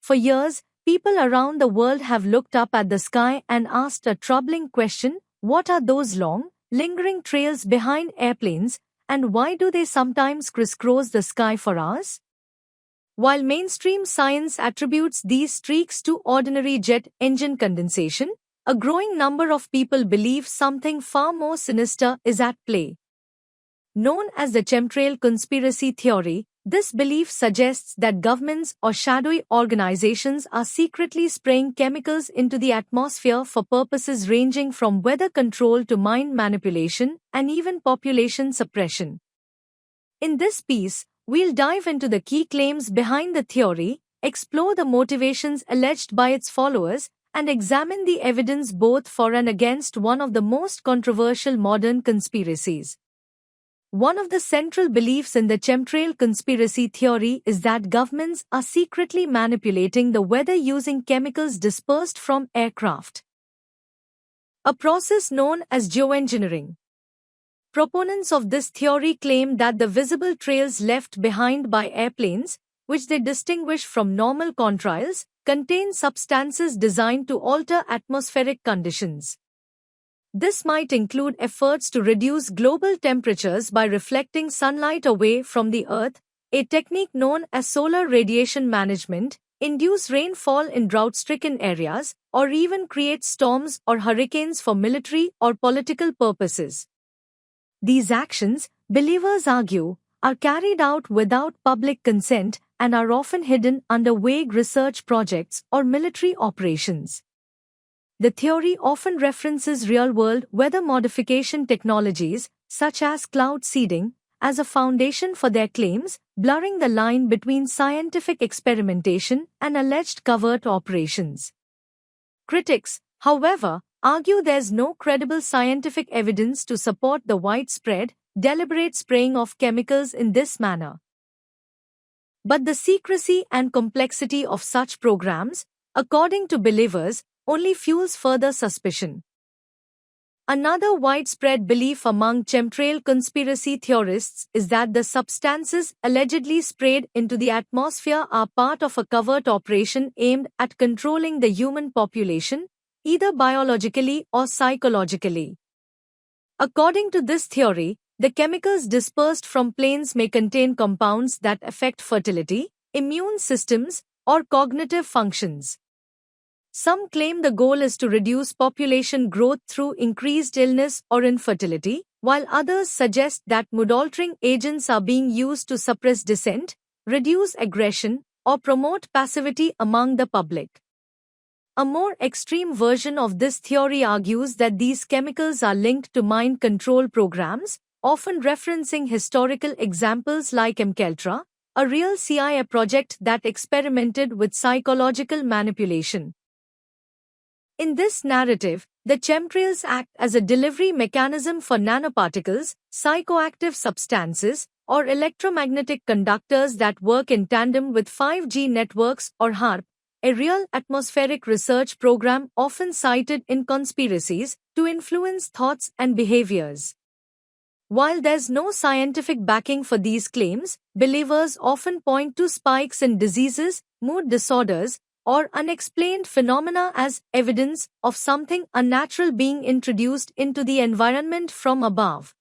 For years, people around the world have looked up at the sky and asked a troubling question: what are those long, lingering trails behind airplanes, and why do they sometimes crisscross the sky for hours? While mainstream science attributes these streaks to ordinary jet engine condensation, a growing number of people believe something far more sinister is at play. Known as the chemtrail conspiracy theory, this belief suggests that governments or shadowy organizations are secretly spraying chemicals into the atmosphere for purposes ranging from weather control to mind manipulation and even population suppression. In this piece, we'll dive into the key claims behind the theory, explore the motivations alleged by its followers, and examine the evidence both for and against one of the most controversial modern conspiracies. One of the central beliefs in the chemtrail conspiracy theory is that governments are secretly manipulating the weather using chemicals dispersed from aircraft, a process known as geoengineering. Proponents of this theory claim that the visible trails left behind by airplanes, which they distinguish from normal contrails, contain substances designed to alter atmospheric conditions. This might include efforts to reduce global temperatures by reflecting sunlight away from the Earth, a technique known as solar radiation management, induce rainfall in drought-stricken areas, or even create storms or hurricanes for military or political purposes. These actions, believers argue, are carried out without public consent and are often hidden under vague research projects or military operations. The theory often references real-world weather modification technologies, such as cloud seeding, as a foundation for their claims, blurring the line between scientific experimentation and alleged covert operations. Critics, however, argue there's no credible scientific evidence to support the widespread, deliberate spraying of chemicals in this manner. But the secrecy and complexity of such programs, according to believers, only fuels further suspicion. Another widespread belief among chemtrail conspiracy theorists is that the substances allegedly sprayed into the atmosphere are part of a covert operation aimed at controlling the human population, either biologically or psychologically. According to this theory, the chemicals dispersed from planes may contain compounds that affect fertility, immune systems, or cognitive functions. Some claim the goal is to reduce population growth through increased illness or infertility, while others suggest that mood-altering agents are being used to suppress dissent, reduce aggression, or promote passivity among the public. A more extreme version of this theory argues that these chemicals are linked to mind control programs, often referencing historical examples like MKUltra, a real CIA project that experimented with psychological manipulation. In this narrative, the chemtrails act as a delivery mechanism for nanoparticles, psychoactive substances, or electromagnetic conductors that work in tandem with 5G networks or HAARP, a real atmospheric research program often cited in conspiracies to influence thoughts and behaviors. While there's no scientific backing for these claims, believers often point to spikes in diseases, mood disorders, or unexplained phenomena as evidence of something unnatural being introduced into the environment from above.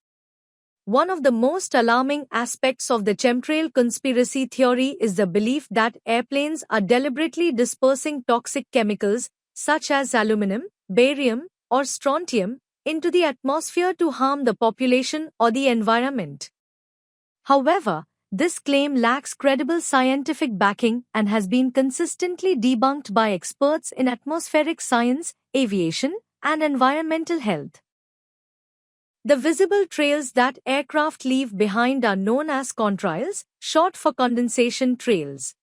One of the most alarming aspects of the chemtrail conspiracy theory is the belief that airplanes are deliberately dispersing toxic chemicals, such as aluminum, barium, or strontium, into the atmosphere to harm the population or the environment. However, this claim lacks credible scientific backing and has been consistently debunked by experts in atmospheric science, aviation, and environmental health. The visible trails that aircraft leave behind are known as contrails, short for condensation trails.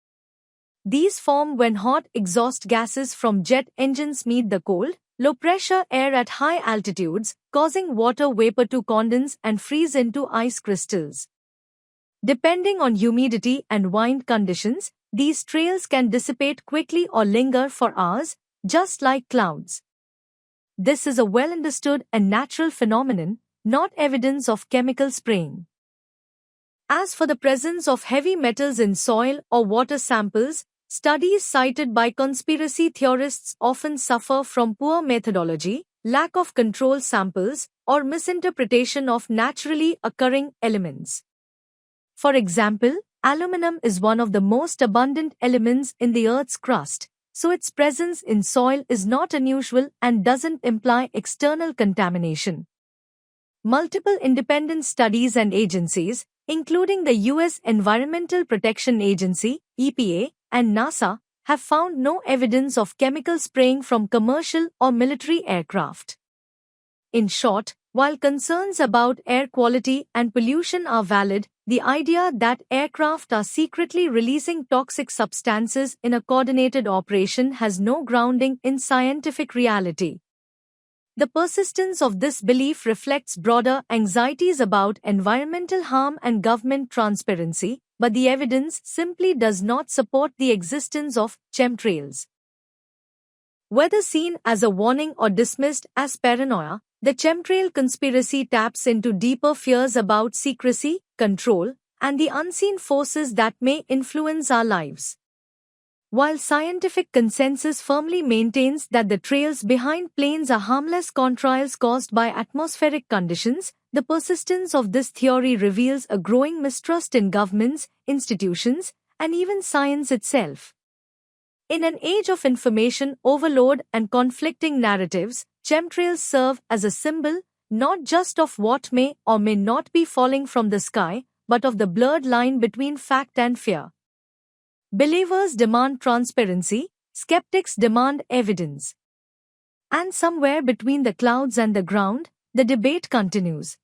These form when hot exhaust gases from jet engines meet the cold, low-pressure air at high altitudes, causing water vapor to condense and freeze into ice crystals. Depending on humidity and wind conditions, these trails can dissipate quickly or linger for hours, just like clouds. This is a well-understood and natural phenomenon, not evidence of chemical spraying. As for the presence of heavy metals in soil or water samples, Studies cited by conspiracy theorists often suffer from poor methodology, lack of control samples, or misinterpretation of naturally occurring elements. For example, aluminum is one of the most abundant elements in the Earth's crust, so its presence in soil is not unusual and doesn't imply external contamination. Multiple independent studies and agencies, including the U.S. Environmental Protection Agency, EPA, and NASA, have found no evidence of chemical spraying from commercial or military aircraft. In short, while concerns about air quality and pollution are valid, the idea that aircraft are secretly releasing toxic substances in a coordinated operation has no grounding in scientific reality. The persistence of this belief reflects broader anxieties about environmental harm and government transparency, but the evidence simply does not support the existence of chemtrails. Whether seen as a warning or dismissed as paranoia, the chemtrail conspiracy taps into deeper fears about secrecy, control, and the unseen forces that may influence our lives. While scientific consensus firmly maintains that the trails behind planes are harmless contrails caused by atmospheric conditions, the persistence of this theory reveals a growing mistrust in governments, institutions, and even science itself. In an age of information overload and conflicting narratives, chemtrails serve as a symbol not just of what may or may not be falling from the sky, but of the blurred line between fact and fear. Believers demand transparency, skeptics demand evidence. And somewhere between the clouds and the ground, the debate continues.